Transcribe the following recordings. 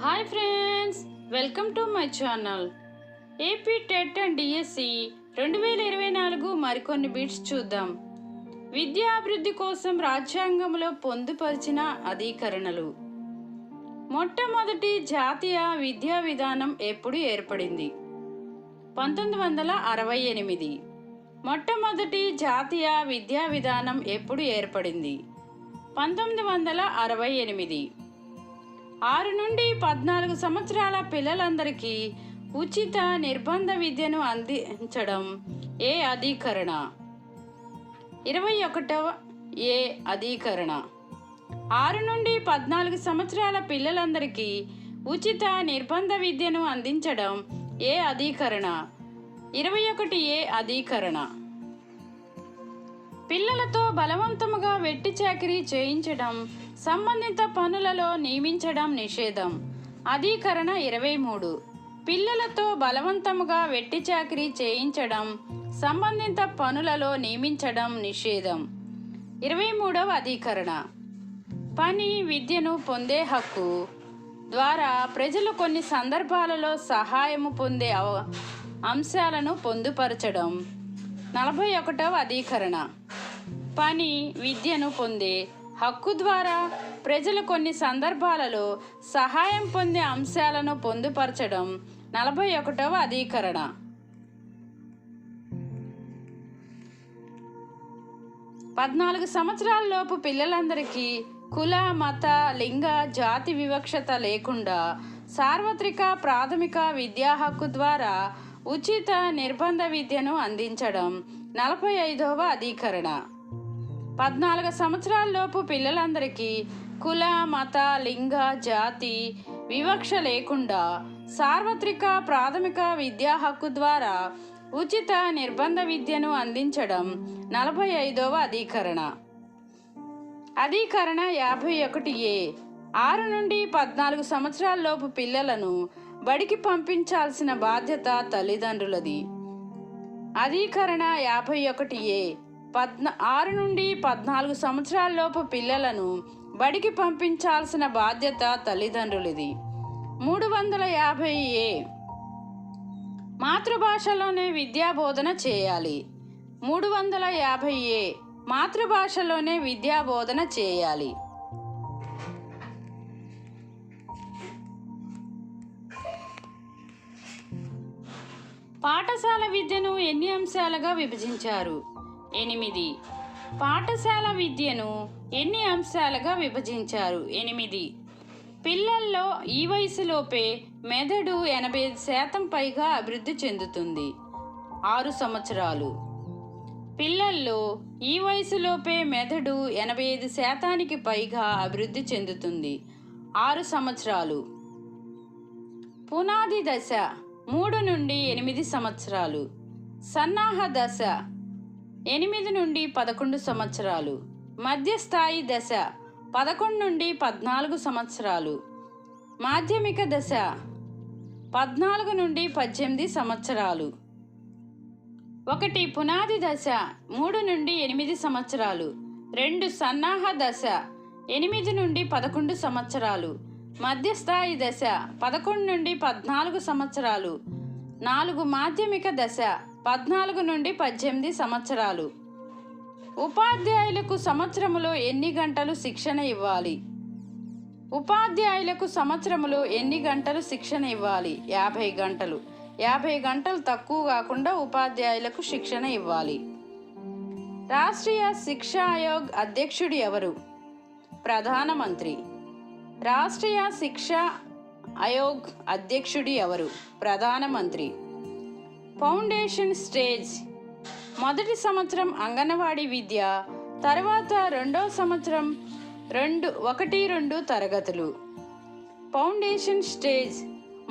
Hi friends, welcome to my channel. AP TET and DSC 2024 మరికొన్ని bits చూద్దాం. విద్యాభివృద్ధి కోసం రాజ్యాంగంలో పొందుపరిచిన అధికరణలు. మొట్టమొదటి జాతీయ విద్యా విధానం ఎప్పుడు ఏర్పడింది? 1968. మొట్టమొదటి జాతీయ విద్యా విధానం ఎప్పుడు ఏర్పడింది? 1968. 6 నుండి 14 సంవత్సరాల పిల్లలందరికీ ఉచిత నిర్బంధ విద్యను అందించడం ఏ అధికరణ? 21వ ఏ అధికరణ. 6 నుండి 14 సంవత్సరాల పిల్లలందరికీ ఉచిత నిర్బంధ విద్యను అందించడం ఏ అధికరణ? 21 ఏ అధికరణ. పిల్లలతో బలవంతముగా వెట్టి చాకిరీ చేయించడం, సంబంధిత పనులలో నియమించడం నిషేధం. అధికరణ 23. పిల్లలతో బలవంతముగా వెట్టి చాకిరీ చేయించడం, సంబంధిత పనులలో నియమించడం నిషేధం. 23వ అధికరణ. పని విద్యను పొందే హక్కు ద్వారా ప్రజలు కొన్ని సందర్భాలలో సహాయము పొందే అంశాలను పొందుపరచడం. 41వ అధికరణ. పని విద్యను పొందే హక్కు ద్వారా ప్రజలు కొన్ని సందర్భాలలో సహాయం పొందే అంశాలను పొందుపరచడం. 41వ అధికరణ. 14 సంవత్సరాల లోపు పిల్లలందరికీ కుల, మత, లింగ, జాతి వివక్షత లేకుండా సార్వత్రిక ప్రాథమిక విద్యా హక్కు ద్వారా ఉచిత నిర్బంధ విద్యను అందించడం. 45వ అధికరణ. 14 సంవత్సరాల లోపు పిల్లలందరికీ కుల, మత, లింగ, జాతి వివక్ష లేకుండా సార్వత్రిక ప్రాథమిక విద్యా హక్కు ద్వారా ఉచిత నిర్బంధ విద్యను అందించడం. 45వ అధికరణ. అధికరణ 51 ఏ. 6 నుండి 14 సంవత్సరాల లోపు పిల్లలను బడికి పంపించాల్సిన బాధ్యత తల్లిదండ్రులది. అధికరణ 51 ఏ. 6 నుండి 14 సంవత్సరాల లోపు పిల్లలను బడికి పంపించాల్సిన బాధ్యత తల్లిదండ్రులది. 350 ఏ. మాతృభాషలోనే విద్యా బోధన చేయాలి. 350 ఏ. మాతృభాషలోనే విద్యా బోధన చేయాలి. పాఠశాల విద్యను ఎన్ని అంశాలుగా విభజించారు? 8. పాఠశాల విద్యను ఎన్ని అంశాలుగా విభజించారు? 8. పిల్లల్లో ఈ వయసులోపే మెదడు 85% పైగా అభివృద్ధి చెందుతుంది. 6 సంవత్సరాలు. పిల్లల్లో ఈ వయసులోపే మెదడు 85% పైగా అభివృద్ధి చెందుతుంది. 6 సంవత్సరాలు. పునాది దశ 3 నుండి 8 సంవత్సరాలు. సన్నాహ దశ 8 నుండి 11 సంవత్సరాలు. మధ్యస్థాయి దశ 11 నుండి 14 సంవత్సరాలు. మాధ్యమిక దశ 14 నుండి 18 సంవత్సరాలు. 1 పునాది దశ 3 నుండి 8 సంవత్సరాలు. 2 సన్నాహ దశ 8 నుండి 11 సంవత్సరాలు. మధ్యస్థాయి దశ 11 నుండి 14 సంవత్సరాలు. 4 మాధ్యమిక దశ 14 నుండి 18 సంవత్సరాలు. ఉపాధ్యాయులకు సంవత్సరములో ఎన్ని గంటలు శిక్షణ ఇవ్వాలి? ఉపాధ్యాయులకు సంవత్సరములో ఎన్ని గంటలు శిక్షణ ఇవ్వాలి? 50 గంటలు. 50 గంటలు తక్కువ కాకుండా ఉపాధ్యాయులకు శిక్షణ ఇవ్వాలి. రాష్ట్రీయ శిక్షా ఆయోగ్ అధ్యక్షుడు ఎవరు? ప్రధానమంత్రి. రాష్ట్రీయ శిక్షా ఆయోగ్ అధ్యక్షుడు ఎవరు? ప్రధానమంత్రి. Foundation stage. మొదటి సంవత్సరం అంగన్వాడీ విద్య, తర్వాత రెండవ సంవత్సరం 1-2 తరగతులు. ఫౌండేషన్ స్టేజ్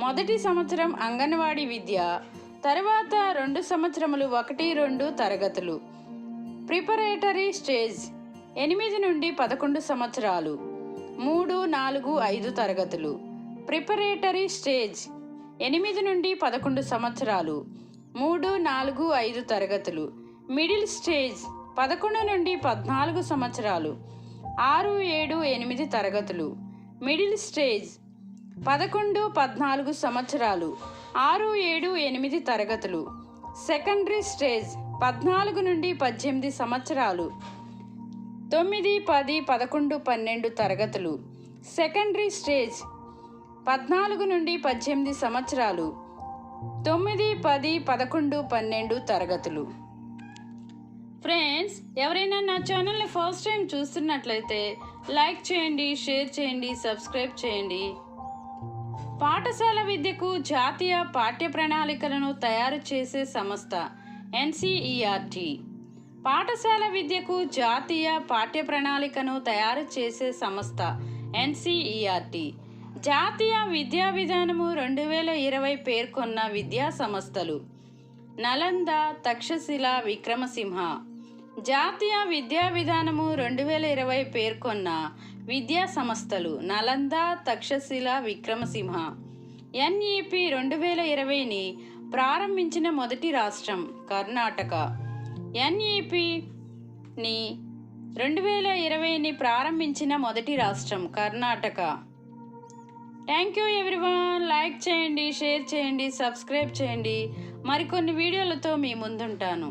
మొదటి సంవత్సరం అంగన్వాడీ విద్య, తర్వాత 2 సంవత్సరములు 1-2 తరగతులు. ప్రిపరేటరీ స్టేజ్ 8 నుండి 11 సంవత్సరాలు. 3-4-5 తరగతులు. ప్రిపరేటరీ స్టేజ్ 8 నుండి 11 సంవత్సరాలు. 3-4-5 తరగతులు. మిడిల్ స్టేజ్ 11 నుండి 14 సంవత్సరాలు. 6-7-8 తరగతులు. మిడిల్ స్టేజ్ 11, 14 సంవత్సరాలు 6, 7, 8 తరగతులు. సెకండరీ స్టేజ్ 14 నుండి 18 సంవత్సరాలు 9, 10, 11, 12 తరగతులు. సెకండరీ స్టేజ్ 14 నుండి 18 సంవత్సరాలు 9, 10, 11, 12 తరగతులు. ఫ్రెండ్స్, ఎవరైనా నా ఛానల్ని ఫస్ట్ టైం చూస్తున్నట్లయితే లైక్ చేయండి, షేర్ చేయండి, సబ్స్క్రైబ్ చేయండి. పాఠశాల విద్యకు జాతీయ పాఠ్య ప్రణాళికలను తయారు చేసే సంస్థ NCERT. పాఠశాల విద్యకు జాతీయ పాఠ్య ప్రణాళికను తయారు చేసే సంస్థ NCERT. జాతీయ విద్యా విధానము 2020 పేర్కొన్న విద్యా సంస్థలు నలంద, తక్షశిల, విక్రమసింహ. జాతీయ విద్యా విధానము 2020 పేర్కొన్న విద్యా సంస్థలు నలంద, తక్షశిల, విక్రమసింహ. NEP 2020ని ప్రారంభించిన మొదటి రాష్ట్రం కర్ణాటక. NEPని 2020ని ప్రారంభించిన మొదటి రాష్ట్రం Karnataka. Thank you everyone. Like చేయండి, షేర్ చేయండి, సబ్స్క్రైబ్ చేయండి. మరికొన్ని వీడియోలతో మీ ముందుంటాను.